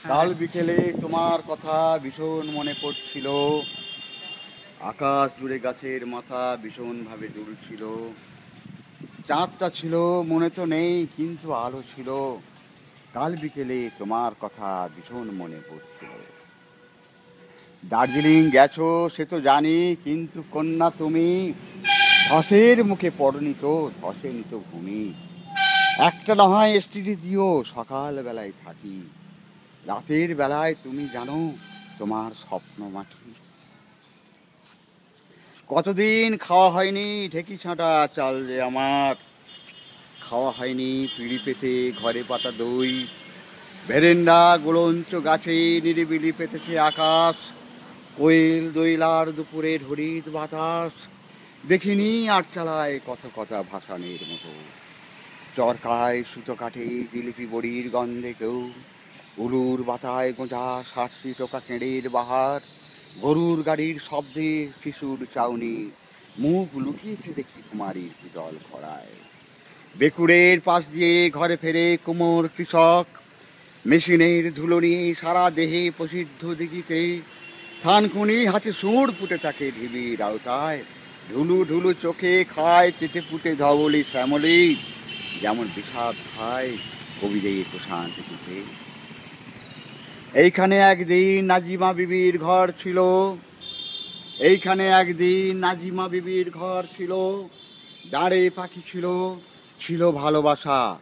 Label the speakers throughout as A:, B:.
A: কাল বিকেলে তোমার কথা ভীষণ মনে পড়ছিল। আকাশ জুড়ে গাছের মাথা ভীষণভাবে দুলছিল। চাঁদটা ছিল মনে তো নেই, কিন্তু আলো ছিল। কাল বিকেলে তোমার কথা ভীষণ মনে পড়ছিল। দার্জিলিং গেছো সে তো জানি, কিন্তু কন্যা তুমি ধসের মুখে পড়নি তো, ধসেনি তো ভূমি। একটা না হয় স্ত্রী দিও, সকাল বেলায় থাকি। রাতের বেলায় তুমি জানো তোমার স্বপ্ন মাখি। কতদিন খাওয়া হয়নি ঢেকি ছাঁটা চাল যে আমার, খাওয়া হয়নি পিঁড়ি পেতে ঘরে পাতা দই। ভেরেন্ডা গুলঞ্চ গাছে নিরিবিলি পেতেছে আকাশ। কোয়েল দইলার দুপুরের হরিদ বাতাস। দেখিনি আর চালায় কত কথা ভাসানের মতো। চরকায় সুতো কাটে জিলিপি বড়ির গন্ধে কেউ। উলুর বাতায় গোঁজা সারসি টোকা কেঁড়ের বাহার। গরুর গাড়ির শব্দে শিশুর চাউনি। মুখ লুকিয়েছে দেখি কুমারীর পিতল খড়ায়। বেকুড়ের পাশ দিয়ে ঘরে ফেরে কুমোর কৃষক। মেশিনের ধুলো নিয়ে সারা দেহে প্রসিদ্ধ দিঘিতে। থানকুনি হাতে সুর ফুটে থাকে ঢিবির আওতায়। ঢুলু ঢুলু চোখে খায় চেটে ফুটে ধবলি শ্যামলি। যেমন বিষাদ খায় কবিদের প্রশান্ত চিঠে। এইখানে একদিন নাজিমা বিবির ঘর ছিল। এইখানে একদিন নাজিমা বিবির ঘর ছিল। দাঁড়ে পাখি ছিল, ছিল ভালোবাসা।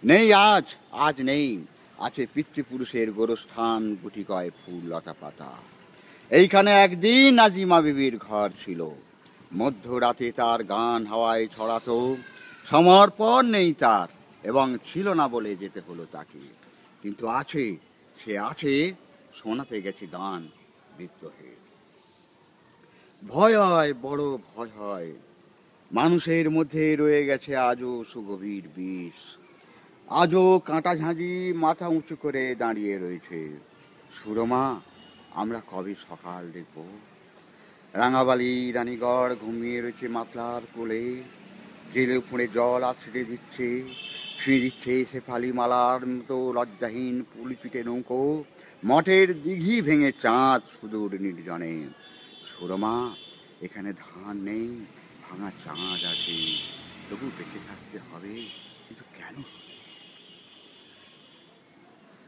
A: নেই আজ, আজ নেই। আছে পিতৃপুরুষের গোরস্থান, গুটি কয় ফুল লতা পাতা। এইখানে একদিন নাজিমা বিবির ঘর ছিল। মধ্যরাতে তার গান হাওয়ায় ছড়াতো। সমর্পণ নেই তার, এবং ছিল না বলে যেতে হলো তাকে। কিন্তু আছে, সে আছে, শোনাতে গেছে গান বিদ্রোহের। ভয় হয়, বড় ভয় হয়। মানুষের মধ্যে রয়ে গেছে আজও সুগভীর বিষ। আজও কাঁটা ঝাঁঝি মাথা উঁচু করে দাঁড়িয়ে রয়েছে। সুরমা, আমরা কবে সকাল দেখব? রাঙাবালি রানীগড় ঘুমিয়ে রয়েছে মাতলার কোলে। জেলে ফুঁড়ে জল আছড়ে দিচ্ছে, ছুঁয়ে দিচ্ছে শেফালি মালার মতো লজ্জাহীন পুলিপিটে নৌকো। মঠের দিঘি ভেঙে চাঁদ সুদূর নির্জনে। সুরমা, এখানে ধান নেই, ভাঙা চাঁদ আছে, তবু বেঁচে থাকতে হবে। কিন্তু কেন?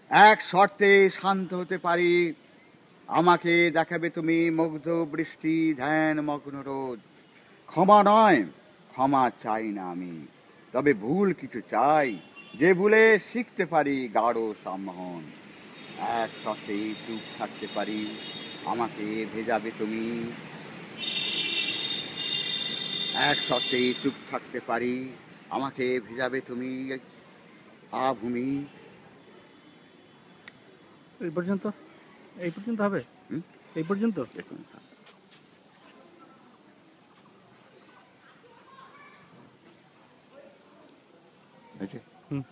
A: এক শর্তে শান্ত হতে পারি। আমাকে দেখাবে তুমি মুগ্ধ বৃষ্টি, ধ্যান মগ্ন রোদ। ক্ষমা নয়, ক্ষমা চাই না আমি, তবে ভুল কিছু চাই, যে ভুলে শিখতে পারি গাঢ় সম্মোহন। এক শর্তে চুপ থাকতে পারি। আমাকে ভেজাবে তুমি। এক শর্তে চুপ থাকতে পারি। আমাকে ভেজাবে তুমি আভূমি।
B: এই পর্যন্ত, এই পর্যন্ত হবে,
A: হুম,
B: এই পর্যন্ত।
A: দেখুন। হয়েছে?
B: হুম।